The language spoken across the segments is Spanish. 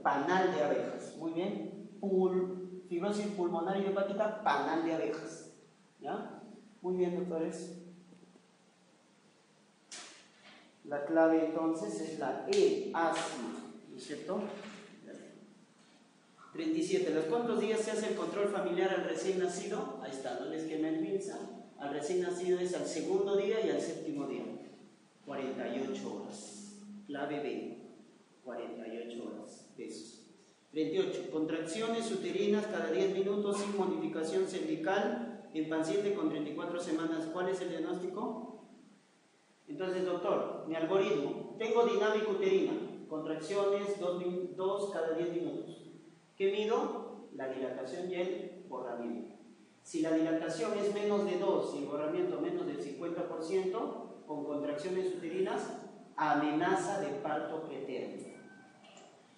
panal de abejas. Muy bien. Fibrosis pulmonar idiopática, panal de abejas. ¿Ya? Muy bien, doctores. La clave entonces es la E, asma. ¿No es cierto? 37. ¿Los cuántos días se hace el control familiar al recién nacido? Ahí está, no les quema el pinza. Al recién nacido es al segundo día y al séptimo día. 48 horas. Clave B. 48 horas. Pesos. 38. Contracciones uterinas cada 10 minutos sin modificación cervical en paciente con 34 semanas. ¿Cuál es el diagnóstico? Entonces, doctor, mi algoritmo. Tengo dinámica uterina. Contracciones 2 cada 10 minutos. ¿Qué mido? La dilatación y el borramiento. Si la dilatación es menos de 2 y el borramiento menos del 50%, con contracciones uterinas, amenaza de parto pretérmino.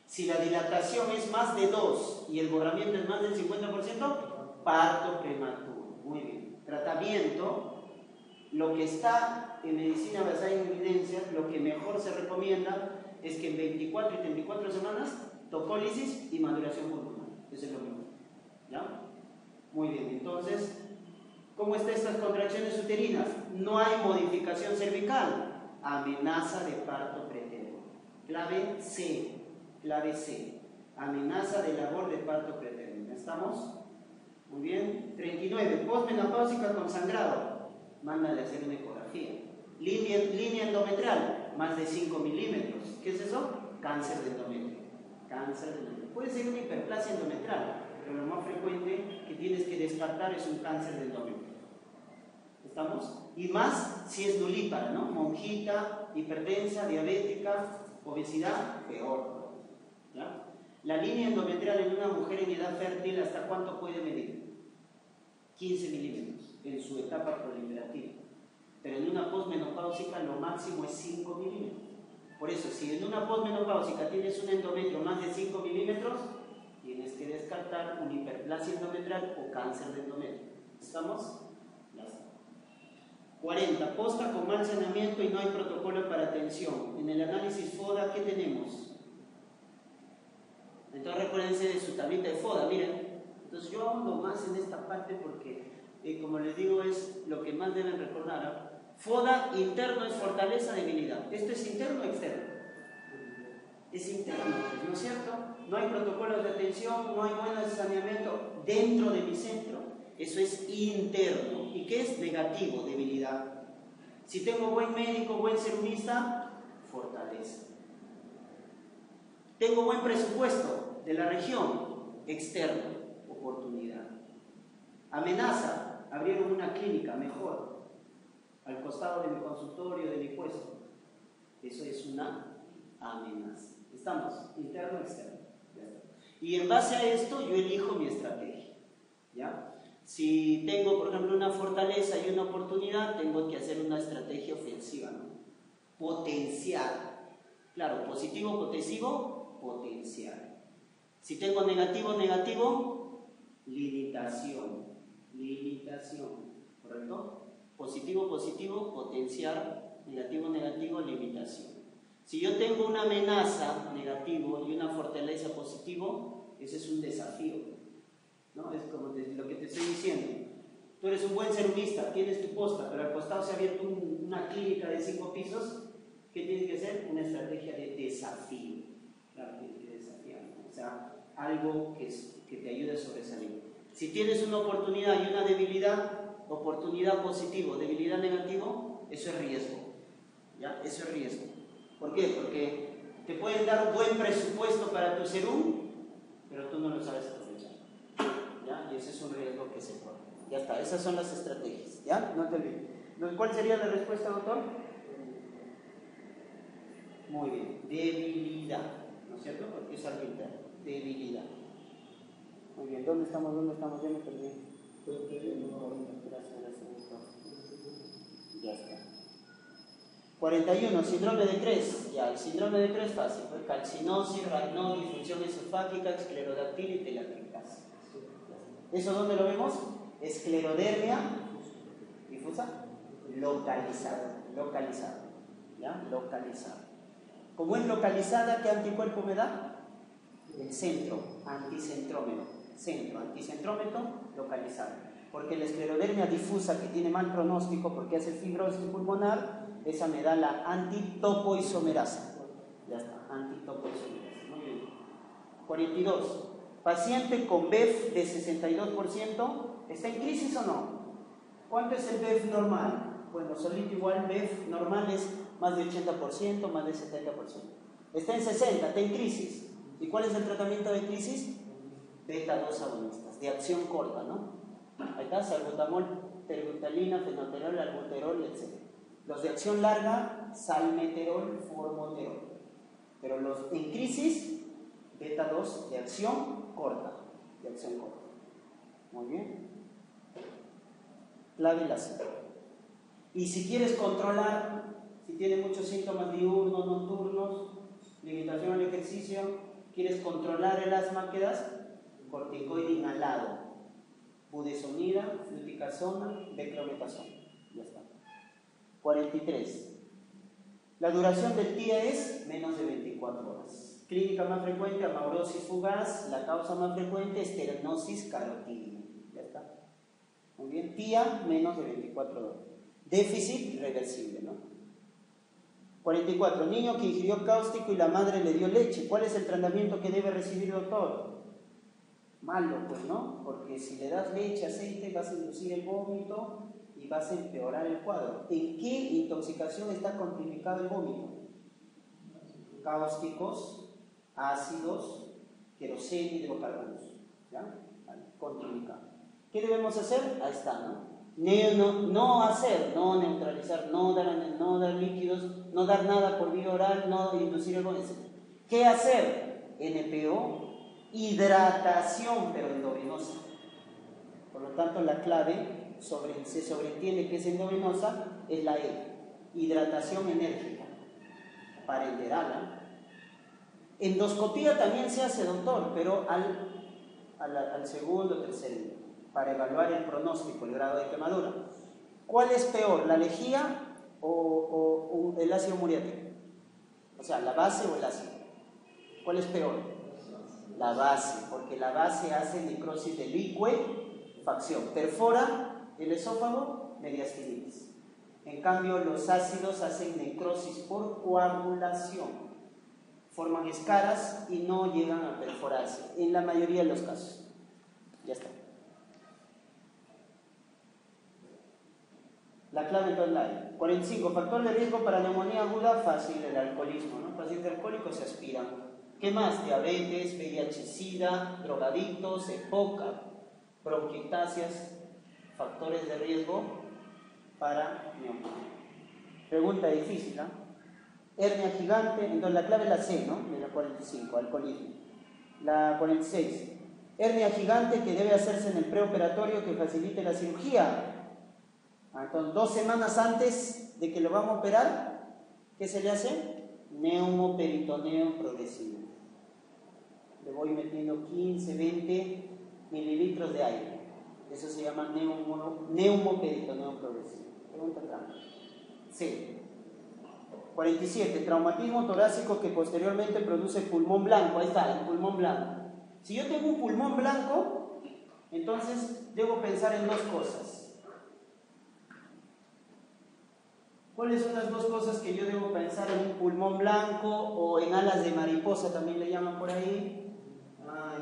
Si la dilatación es más de 2 y el borramiento es más del 50%, parto prematuro. Muy bien. Tratamiento, lo que está en medicina basada en evidencia, lo que mejor se recomienda es que en 24 y 34 semanas, topólisis y maduración pulmonar. Eso es lo mismo. ¿Ya? Muy bien, entonces, ¿cómo están estas contracciones uterinas? No hay modificación cervical. Amenaza de parto pretérmino. Clave C. Clave C. Amenaza de labor de parto pretérmino. ¿Estamos? Muy bien. 39. Postmenopáusica con sangrado. Mándale a hacer una ecografía. Línea endometrial, más de 5 milímetros. ¿Qué es eso? Cáncer de endometrio. Cáncer de endometrio. Puede ser una hiperplasia endometrial, pero lo más frecuente que tienes que descartar es un cáncer de endometrio. ¿Estamos? Y más si es nulípara, ¿no? Monjita, hipertensa, diabética, obesidad, peor. ¿Ya? La línea endometrial en una mujer en edad fértil, ¿hasta cuánto puede medir? 15 milímetros en su etapa proliferativa. Pero en una posmenopáusica lo máximo es 5 milímetros. Por eso, si en una posmenopáusica tienes un endometrio más de 5 milímetros, tienes que descartar una hiperplasia endometrial o cáncer de endometrio. ¿Estamos? Ya está. 40. Posta con mal saneamiento y no hay protocolo para atención. En el análisis FODA, ¿qué tenemos? Entonces recuérdense de su tablita de FODA, miren. Entonces yo ahondo más en esta parte porque, como les digo, es lo que más deben recordar. FODA interno es fortaleza, debilidad. ¿Esto es interno o externo? Es interno, ¿no es cierto? No hay protocolos de atención, no hay buen saneamiento dentro de mi centro. Eso es interno. ¿Y qué es negativo? Debilidad. Si tengo buen médico, buen serumista, fortaleza. Tengo buen presupuesto de la región, externo, oportunidad. Amenaza, abrieron una clínica mejor al costado de mi consultorio, de mi puesto. Eso es una amenaza. ¿Estamos? Interno, externo. Y en base a esto yo elijo mi estrategia. ¿Ya? Si tengo, por ejemplo, una fortaleza y una oportunidad, tengo que hacer una estrategia ofensiva, ¿no? Potenciar. Claro, positivo, positivo, potenciar. Si tengo negativo, negativo, limitación. Limitación. ¿Correcto? Positivo, positivo, potenciar. Negativo, negativo, limitación. Si yo tengo una amenaza, negativo, y una fortaleza, positivo, ese es un desafío, ¿no? Es como lo que te estoy diciendo. Tú eres un buen serumista, tienes tu posta, pero al costado se ha abierto una clínica de 5 pisos. ¿Qué tienes que hacer? Una estrategia de desafío. Claro, tienes que desafiar, ¿no? O sea, algo que te ayude a sobresalir. Si tienes una oportunidad y una debilidad, oportunidad positivo, debilidad negativo, eso es riesgo. ¿Ya? Eso es riesgo. ¿Por qué? Porque te pueden dar un buen presupuesto para tu serum, pero tú no lo sabes aprovechar. ¿Ya? Y ese es un riesgo que se corre. Ya está, esas son las estrategias. ¿Ya? No te olvides. ¿Cuál sería la respuesta, doctor? Muy bien. Debilidad. ¿No es cierto? Porque es algo interno. Debilidad. Muy bien. ¿Dónde estamos? Ya me perdí. Gracias, doctor. Ya está. 41. Síndrome de Cres. Ya, el síndrome de Cres fácil. Calcinosis, Raynaud, disfunción esofágica, esclerodactilia y telangiectasia. ¿Eso dónde lo vemos? Esclerodermia difusa localizada. ¿Ya? Localizada. Como es localizada, ¿qué anticuerpo me da? centro, anticentrómero, centro, anticentrómetro, localizado. Porque la esclerodermia difusa, que tiene mal pronóstico porque hace fibrosis pulmonar, esa me da la antitopoisomerasa. Ya está, antitopoisomerasa. Muy bien. 42. Paciente con BEF de 62%, ¿está en crisis o no? ¿Cuánto es el BEF normal? Bueno, solito igual, BEF normal es más de 80%, más de 70%. Está en 60, está en crisis. ¿Y cuál es el tratamiento de crisis? Beta-2 agonistas, de acción corta, ¿no? Ahí está, salbutamol, terbutalina, fenoterol, albuterol, etc. Los de acción larga, salmeterol, formoterol. Pero los en crisis, beta-2 de acción corta, Muy bien. Clave la C. Y si quieres controlar, si tiene muchos síntomas diurnos, nocturnos, limitación al ejercicio, quieres controlar el asma, ¿qué das? Corticoide inhalado, budesonida, fluticasona, beclometasona. Ya está. 43. La duración del TIA es menos de 24 horas. Clínica más frecuente, amaurosis fugaz. La causa más frecuente, esternosis carotídea. Ya está. Muy bien. TIA, menos de 24 horas. Déficit reversible, ¿no? 44. Niño que ingirió cáustico y la madre le dio leche. ¿Cuál es el tratamiento que debe recibir, doctor? Malo, pues, ¿no? Porque si le das leche, aceite, vas a inducir el vómito y vas a empeorar el cuadro. ¿En qué intoxicación está contraindicado el vómito? Cáusticos, ácidos, queroseno y hidrocarburos. ¿Ya? Vale, contraindicado. ¿Qué debemos hacer? Ahí está, ¿no? No hacer, no neutralizar, no dar líquidos, no dar nada por vía oral, no inducir el vómito. ¿Qué hacer? NPO, hidratación, pero endovenosa. Por lo tanto, la clave se sobreentiende que es endovenosa, es la E, hidratación enérgica, parenteral. Endoscopía también se hace, doctor, pero al segundo o tercer día, para evaluar el pronóstico, el grado de quemadura. ¿Cuál es peor, la lejía o el ácido muriático? O sea, la base o el ácido. ¿Cuál es peor? La base, porque la base hace necrosis de licuefacción, perfora el esófago, mediastinitis. En cambio, los ácidos hacen necrosis por coagulación, forman escaras y no llegan a perforarse, en la mayoría de los casos. Ya está. La clave entonces la hay. 45. Factor de riesgo para neumonía aguda, fácil, el alcoholismo, ¿no? Pacientes alcohólicos se aspiran. ¿Qué más? Diabetes, VIH-Sida, drogadictos, EPOC, bronquiectasias, factores de riesgo para neumonía. Pregunta difícil, ¿no? Hernia gigante, entonces la clave es la C, ¿no? De la 45, alcoholismo. La 46. Hernia gigante que debe hacerse en el preoperatorio que facilite la cirugía. Entonces, 2 semanas antes de que lo vamos a operar, ¿qué se le hace? Neumoperitoneo progresivo. Le voy metiendo 15, 20 mililitros de aire. Eso se llama neumoperitoneo progresivo. Pregunta acá. C. 47. Traumatismo torácico que posteriormente produce pulmón blanco. Ahí está, el pulmón blanco. Si yo tengo un pulmón blanco, entonces debo pensar en 2 cosas. ¿Cuáles son las 2 cosas que yo debo pensar en un pulmón blanco o en alas de mariposa, también le llaman por ahí?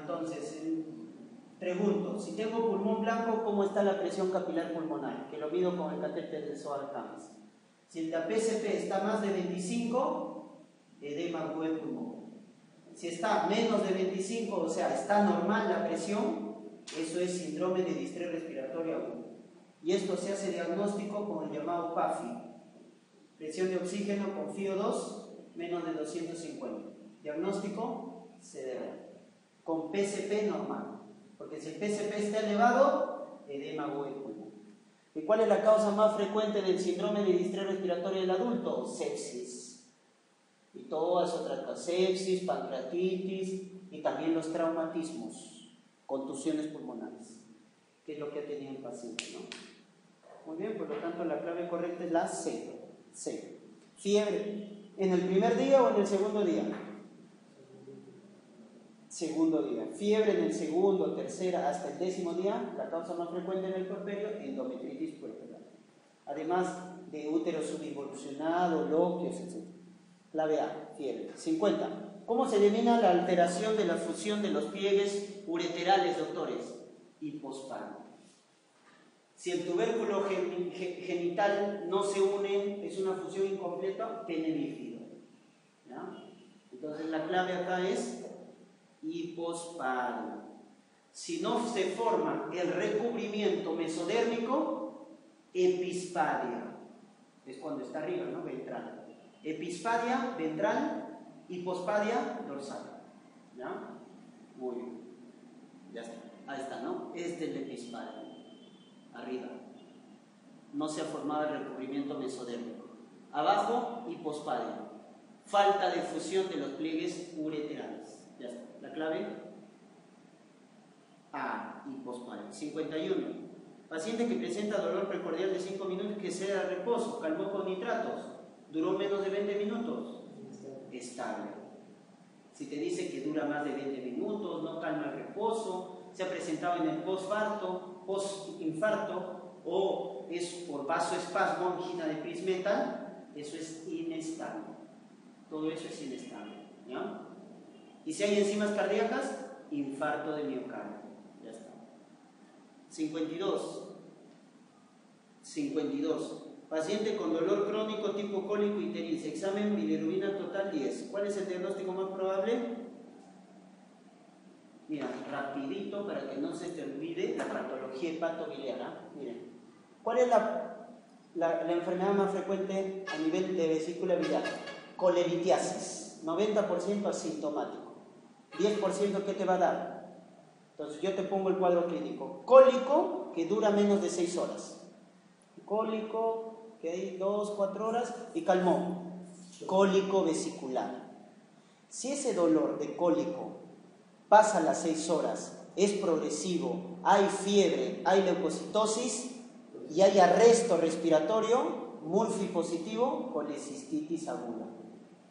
Entonces, pregunto, si tengo pulmón blanco, ¿cómo está la presión capilar pulmonar? Que lo mido con el catéter de Soar-Camas. Si la PCP está más de 25, edema agudo de pulmón. Si está menos de 25, o sea, está normal la presión, eso es síndrome de distrés respiratorio agudo. Y esto se hace diagnóstico con el llamado PAFI. Presión de oxígeno con FiO2 menos de 250. Diagnóstico CDR. Con PCP normal. Porque si el PCP está elevado, edema agudo de pulmón. ¿Y cuál es la causa más frecuente del síndrome de distrés respiratorio del adulto? Sepsis. Y todas otras cosas. Sepsis, pancreatitis y también los traumatismos, contusiones pulmonares, que es lo que ha tenido el paciente, ¿no? Muy bien, por lo tanto la clave correcta es la C. C. Fiebre. ¿En el primer día o en el segundo día? segundo día. Fiebre en el segundo, tercera, hasta el 10º día, la causa más frecuente en el puerperio, endometritis puerperal. Además de útero subinvolucionado, loquios, etc. Clave A, fiebre. 50. ¿Cómo se denomina la alteración de la fusión de los pliegues ureterales, doctores? Hipospadia. Si el tubérculo genital no se une, es una fusión incompleta, pene bífido. ¿Ya? Entonces la clave acá es hipospadia. Si no se forma el recubrimiento mesodérmico, epispadia. Es cuando está arriba, ¿no? Ventral. Epispadia ventral, hipospadia dorsal. ¿Ya? Muy bien. Ya está. Ahí está, ¿no? Este es el epispadia. Arriba. No se ha formado el recubrimiento mesodérmico. Abajo, hipospadia. Falta de fusión de los pliegues ureterales. Ya está. La clave A, hipospadia. 51. Paciente que presenta dolor precordial de 5 minutos que sea reposo, calmó con nitratos, duró menos de 20 minutos, estable. Si te dice que dura más de 20 minutos, no calma el reposo, se ha presentado en el postinfarto o es por vasoespasmo, angina de Prinzmetal, eso es inestable. Todo eso es inestable. ¿Ya? Y si hay enzimas cardíacas, infarto de miocardio. Ya está. 52. Paciente con dolor crónico tipo cólico y ictericia. Examen bilirrubina total 10. ¿Cuál es el diagnóstico más probable? Mira, rapidito para que no se te olvide la patología hepatobiliar. Miren, ¿cuál es la enfermedad más frecuente a nivel de vesícula biliar? Coleritiasis, 90% asintomático. 10% ¿qué te va a dar? Entonces yo te pongo el cuadro clínico. Cólico, que dura menos de 6 horas. Cólico, que hay 2-4 horas y calmó. Cólico vesicular. Si ese dolor de cólico pasa las 6 horas, es progresivo, hay fiebre, hay leucocitosis y hay arresto respiratorio, Murphy positivo, colecistitis aguda.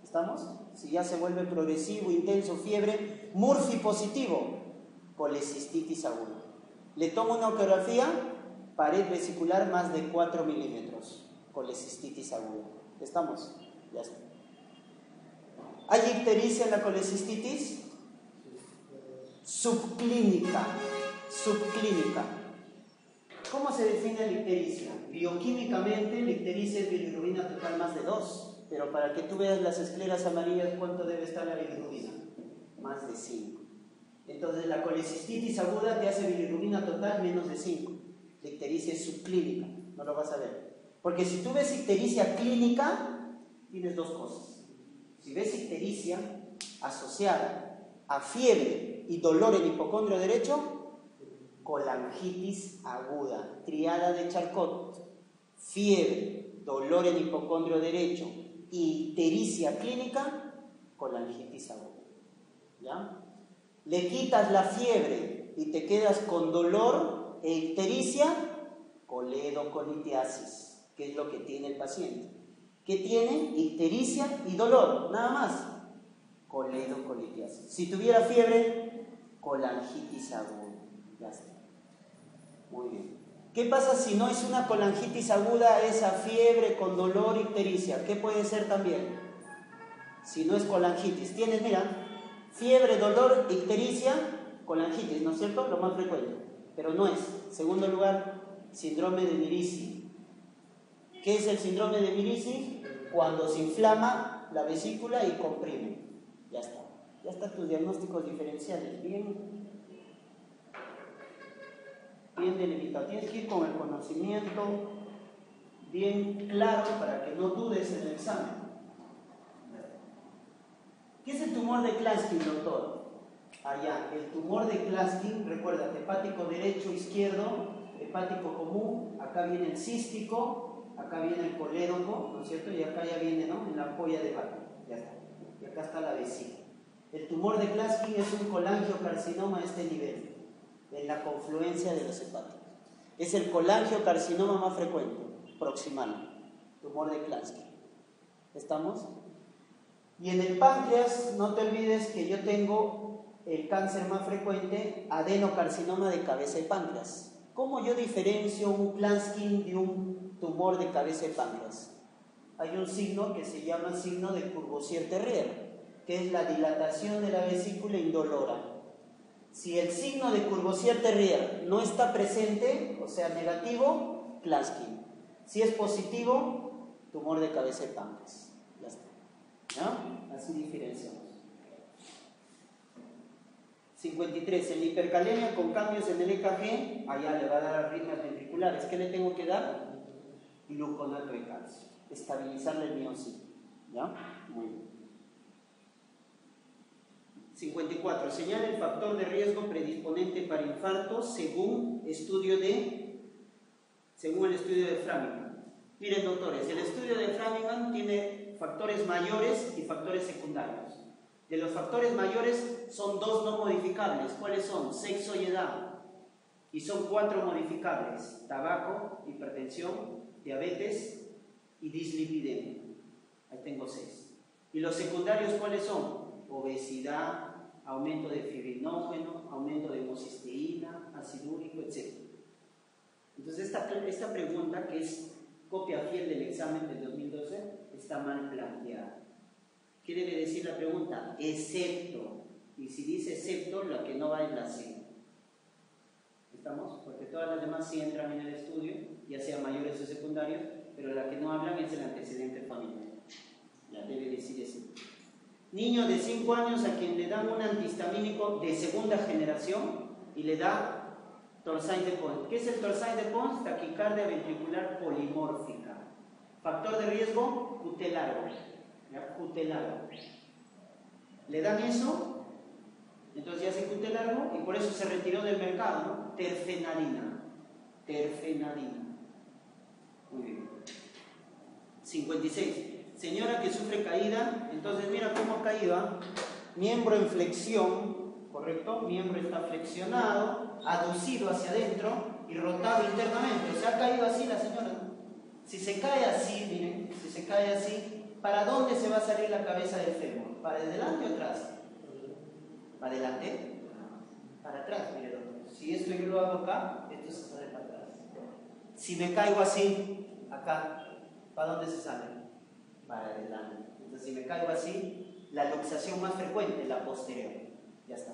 ¿Estamos? Si ya se vuelve progresivo, intenso, fiebre, Murphy positivo, colecistitis aguda. Le tomo una ecografía, pared vesicular más de 4 milímetros, colecistitis aguda. ¿Estamos? Ya está. ¿Hay ictericia en la colecistitis? Subclínica. ¿Cómo se define la ictericia? Bioquímicamente, la ictericia es bilirrubina total más de 2, pero para que tú veas las escleras amarillas, ¿cuánto debe estar la bilirrubina? Más de 5. Entonces la colecistitis aguda te hace bilirrubina total menos de 5. La ictericia es subclínica, no lo vas a ver. Porque si tú ves ictericia clínica, tienes dos cosas. Si ves ictericia asociada a fiebre y dolor en hipocondrio derecho, colangitis aguda, triada de Charcot, fiebre, dolor en hipocondrio derecho y ictericia clínica, colangitis aguda. ¿Ya? Le quitas la fiebre y te quedas con dolor e ictericia, coledocolitiasis, que es lo que tiene el paciente. ¿Qué tiene? Ictericia y dolor, nada más. Coledocolitiasis. Si tuviera fiebre, colangitis aguda. Ya está. Muy bien. ¿Qué pasa si no es una colangitis aguda, esa fiebre con dolor, ictericia? ¿Qué puede ser también? Si no es colangitis. Tienes, mira, fiebre, dolor, ictericia, colangitis, ¿no es cierto? Lo más frecuente. Pero no es. Segundo lugar, síndrome de Mirici. ¿Qué es el síndrome de Mirici? Cuando se inflama la vesícula y comprime. Ya está. Ya están tus diagnósticos diferenciales. Bien delimitado. Tienes que ir con el conocimiento bien claro para que no dudes en el examen. ¿Qué es el tumor de Klatskin, doctor? Allá, el tumor de Klatskin, recuerda, hepático derecho, izquierdo, hepático común, acá viene el cístico, acá viene el colédoco, ¿no es cierto? Y acá ya viene, ¿no? En la ampolla de Barker, ya está. Y acá está la vesícula. El tumor de Klatskin es un colangiocarcinoma a este nivel, en la confluencia de los hepáticos. Es el colangiocarcinoma más frecuente, proximal, tumor de Klatskin. ¿Estamos? Y en el páncreas, no te olvides que yo tengo el cáncer más frecuente, adenocarcinoma de cabeza y páncreas. ¿Cómo yo diferencio un Klatskin de un tumor de cabeza y páncreas? Hay un signo que se llama signo de Courvoisier-Terrier, que es la dilatación de la vesícula indolora. Si el signo de Courvoisier-Terrier no está presente, o sea, negativo, Klatskin. Si es positivo, tumor de cabeza y páncreas. Ya está. ¿No? Así diferenciamos. 53. En la hipercalemia con cambios en el EKG, allá le va a dar arritmias ventriculares. ¿Qué le tengo que dar? Gluconato de calcio. Estabilizarle el miocito. ¿Ya? Muy bien. 54. Señala el factor de riesgo predisponente para infarto según el estudio de Framingham. Miren, doctores, el estudio de Framingham tiene factores mayores y factores secundarios. De los factores mayores son 2 no modificables. ¿Cuáles son? Sexo y edad. Y son 4 modificables: tabaco, hipertensión, diabetes y dislipidemia. Ahí tengo 6. ¿Y los secundarios cuáles son? Obesidad, aumento de fibrinógeno, aumento de homocisteína, ácido úrico, etc. Entonces esta pregunta, que es copia fiel del examen del 2012, está mal planteada. ¿Qué debe decir la pregunta? Excepto. Y si dice excepto, la que no va en la C. ¿Estamos? Porque todas las demás sí entran en el estudio, ya sean mayores o secundarios, pero la que no hablan es el antecedente familiar. Ya debe decir eso. Niño de 5 años a quien le dan un antihistamínico de segunda generación y le da Torsades de Pons. ¿Qué es el Torsades de Pons? Taquicardia ventricular polimórfica. Factor de riesgo, cutelaro. Cutelaro. Le dan eso, entonces ya se cutelaro y por eso se retiró del mercado, ¿no? Terfenadina. Muy bien. 56. Señora que sufre caída, entonces mira cómo ha caído, ¿eh? Miembro en flexión, ¿correcto? Miembro está flexionado, aducido hacia adentro y rotado internamente. O sea, ha caído así la señora. Si se cae así, miren, si se cae así, ¿para dónde se va a salir la cabeza del fémur? ¿Para adelante o atrás? ¿Para adelante? Para atrás, mire, doctor. Si esto yo lo hago acá, esto se sale para atrás. Si me caigo así, acá, ¿para dónde se sale? Para adelante. Entonces, si me caigo así, la luxación más frecuente, la posterior. Ya está.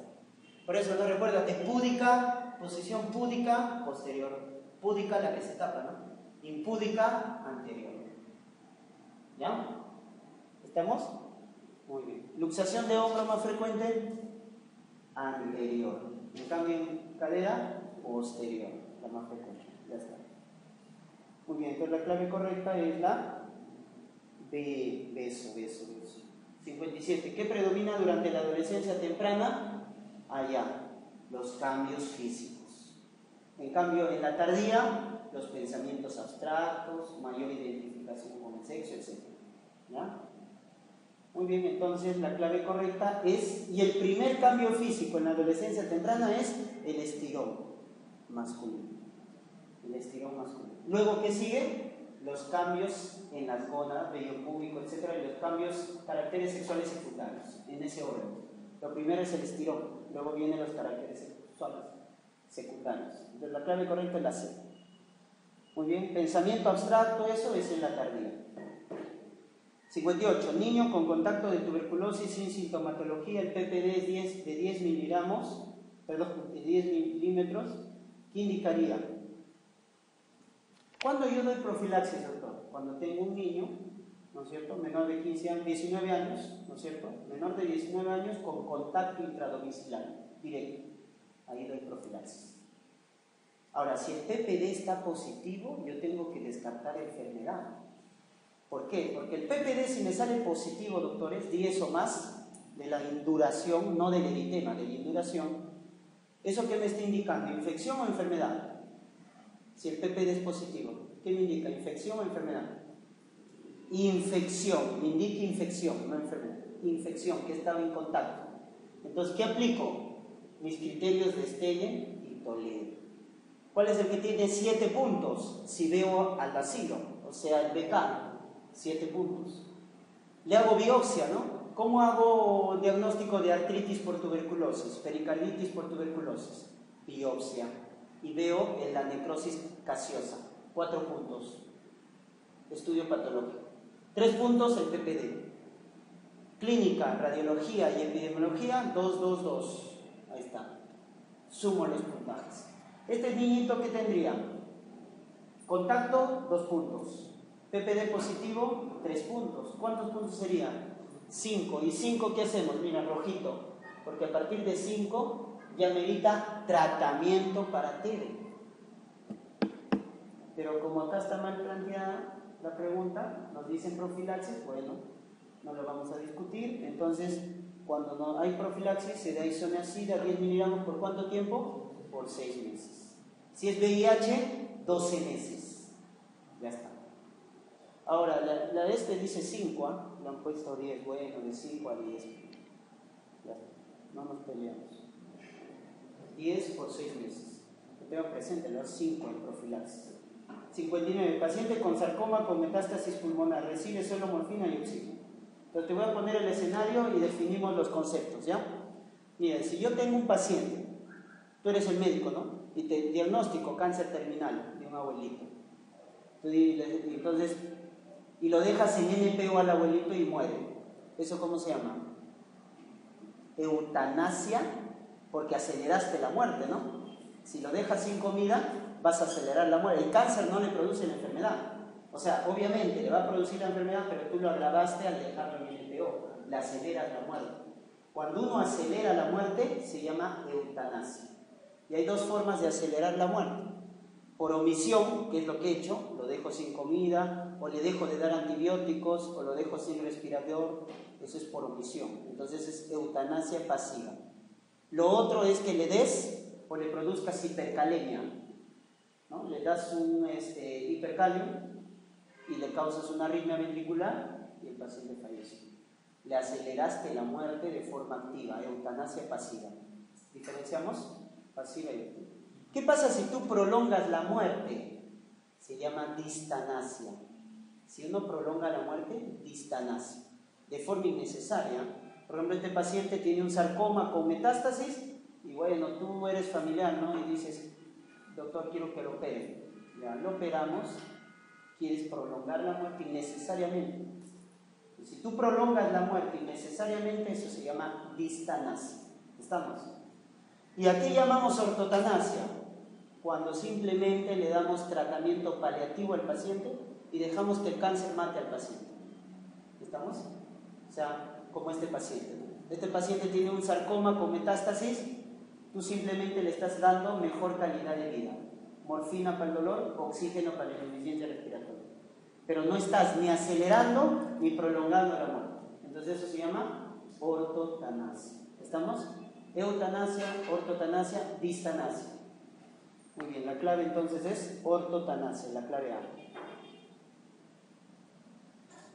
Por eso, no recuérdate, púdica, posición púdica, posterior. Púdica, la que se tapa, ¿no? Impúdica, anterior. ¿Ya? ¿Estamos? Muy bien. Luxación de hombro más frecuente, anterior. En cambio, en cadera, posterior, la más frecuente. Ya está. Muy bien, entonces la clave correcta es la beso. 57. ¿Qué predomina durante la adolescencia temprana? Allá, los cambios físicos. En cambio, en la tardía, los pensamientos abstractos, mayor identificación con el sexo, etc. ¿Ya? Muy bien, entonces la clave correcta es, y el primer cambio físico en la adolescencia temprana es el estirón masculino. Luego, ¿qué sigue? Los cambios en las gónadas, vello púbico, etc. Y los cambios, caracteres sexuales secundarios, en ese orden. Lo primero es el estirón, luego vienen los caracteres sexuales secundarios. Entonces la clave correcta es la C. Muy bien, pensamiento abstracto, eso es en la tardía. 58. Niño con contacto de tuberculosis sin sintomatología, el PPD es de 10 milímetros, ¿qué indicaría? ¿Cuándo yo doy profilaxis, doctor? Cuando tengo un niño, ¿no es cierto?, menor de 15 años, 19 años, ¿no es cierto?, menor de 19 años con contacto intradomiciliario, directo. Ahí doy profilaxis. Ahora, si el PPD está positivo, yo tengo que descartar enfermedad. ¿Por qué? Porque el PPD, si me sale positivo, doctores, 10 o más de la induración, no del eritema, de la induración, ¿eso qué me está indicando? ¿Infección o enfermedad? Si el PPD es positivo, ¿qué me indica? ¿Infección o enfermedad? Infección, me indica infección, no enfermedad. Infección, que estaba en contacto. Entonces, ¿qué aplico? Mis criterios de Stellen y Toledo. ¿Cuál es el que tiene 7 puntos? Si veo al bacilo, o sea, el BK, 7 puntos. Le hago biopsia, ¿no? ¿Cómo hago diagnóstico de artritis por tuberculosis, pericarditis por tuberculosis? Biopsia. Y veo en la necrosis gaseosa. 4 puntos. Estudio patológico. 3 puntos el PPD. Clínica, radiología y epidemiología, 2, 2, 2. Ahí está. Sumo los puntajes. Este niñito, ¿qué tendría? Contacto, 2 puntos. PPD positivo, 3 puntos. ¿Cuántos puntos serían? 5. ¿Y 5 qué hacemos? Mira, rojito. Porque a partir de 5 ya merita tratamiento para TB. Pero como acá está mal planteada la pregunta, nos dicen profilaxis, bueno, no lo vamos a discutir. Entonces, cuando no hay profilaxis, se da isoniazida 10 miligramos ¿por cuánto tiempo? Por 6 meses. Si es VIH, 12 meses. Ya está. Ahora, la este dice 5, ¿eh? Lo han puesto 10, bueno, de 5 a 10. Ya está. No nos peleamos. 10 por 6 meses. Lo tengo presente, los 5 en profilaxis. 59. Paciente con sarcoma con metástasis pulmonar, recibe solo morfina y oxígeno. Entonces te voy a poner el escenario y definimos los conceptos, ¿ya? Mira, si yo tengo un paciente, tú eres el médico, ¿no? Y te diagnostico cáncer terminal de un abuelito. Entonces, y lo dejas en NPO al abuelito y muere. ¿Eso cómo se llama? Eutanasia, porque aceleraste la muerte, ¿no? Si lo dejas sin comida, vas a acelerar la muerte. El cáncer no le produce la enfermedad. O sea, obviamente le va a producir la enfermedad, pero tú lo agravaste al dejarlo en NPO. Le aceleras la muerte. Cuando uno acelera la muerte, se llama eutanasia. Y hay 2 formas de acelerar la muerte. Por omisión, que es lo que he hecho, lo dejo sin comida, o le dejo de dar antibióticos, o lo dejo sin respirador, eso es por omisión. Entonces es eutanasia pasiva. Lo otro es que le des o le produzcas hipercalemia, ¿no? Le das un hipercalio y le causas una arritmia ventricular y el paciente fallece. Le aceleraste la muerte de forma activa, eutanasia pasiva. ¿Diferenciamos? Pasiva y activa. ¿Qué pasa si tú prolongas la muerte? Se llama distanasia. Si uno prolonga la muerte, distanasia. De forma innecesaria. Por ejemplo, este paciente tiene un sarcoma con metástasis y bueno, tú eres familiar, ¿no? Y dices, doctor, quiero que lo opere. Ya, lo operamos, quieres prolongar la muerte innecesariamente. Y si tú prolongas la muerte innecesariamente, eso se llama distanasia. ¿Estamos? Y aquí llamamos ortotanasia, cuando simplemente le damos tratamiento paliativo al paciente y dejamos que el cáncer mate al paciente. ¿Estamos? O sea, como este paciente, ¿no? Este paciente tiene un sarcoma con metástasis, tú simplemente le estás dando mejor calidad de vida. Morfina para el dolor, oxígeno para la insuficiencia respiratoria. Pero no estás ni acelerando ni prolongando la muerte. Entonces eso se llama ortotanasia. ¿Estamos? Eutanasia, ortotanasia, distanasia. Muy bien, la clave entonces es ortotanasia, la clave A.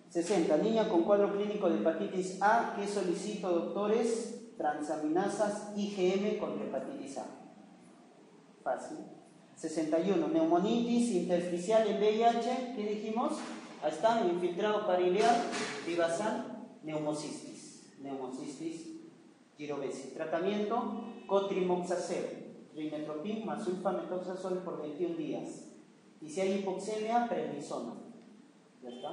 60. Niña con cuadro clínico de hepatitis A, ¿qué solicito, doctores? Transaminasas IgM contra hepatitis A. Fácil. 61. Neumonitis intersticial en VIH, ¿qué dijimos? Ahí está, infiltrado pariliar, vivasal, neumocistis. Neumocistis girovesi. Tratamiento, cotrimoxacel, trimestoprim más sulfamethoxazol por 21 días. Y si hay hipoxemia, prednisona. ¿Ya está?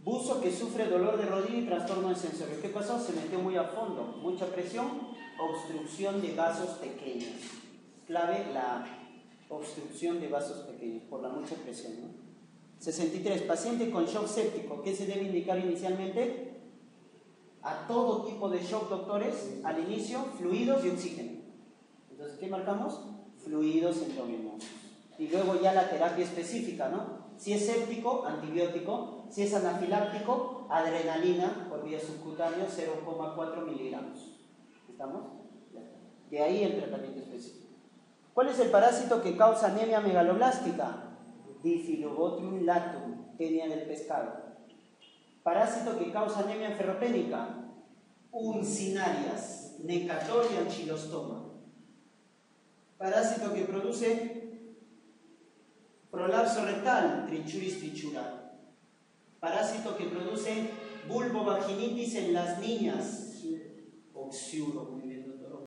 Buzo que sufre dolor de rodilla y trastorno de sensorio. ¿Qué pasó? Se metió muy a fondo, mucha presión, obstrucción de vasos pequeños. Clave la obstrucción de vasos pequeños por la mucha presión, ¿no? 63. Paciente con shock séptico. ¿Qué se debe indicar inicialmente? A todo tipo de shock, doctores, al inicio, fluidos y oxígeno. Entonces, ¿qué marcamos? Fluidos endovenosos. Y luego ya la terapia específica, ¿no? Si es séptico, antibiótico. Si es anafiláctico, adrenalina por vía subcutánea, 0,4 miligramos. ¿Estamos? De ahí el tratamiento específico. ¿Cuál es el parásito que causa anemia megaloblástica? Diphyllobotium latum, tenia del pescado. Parásito que causa anemia ferropénica, uncinarias, Necatorium y anchilostoma. Parásito que produce prolapso rectal, Trichuris trichura. Parásito que produce vulvovaginitis en las niñas. Oxiuro, muy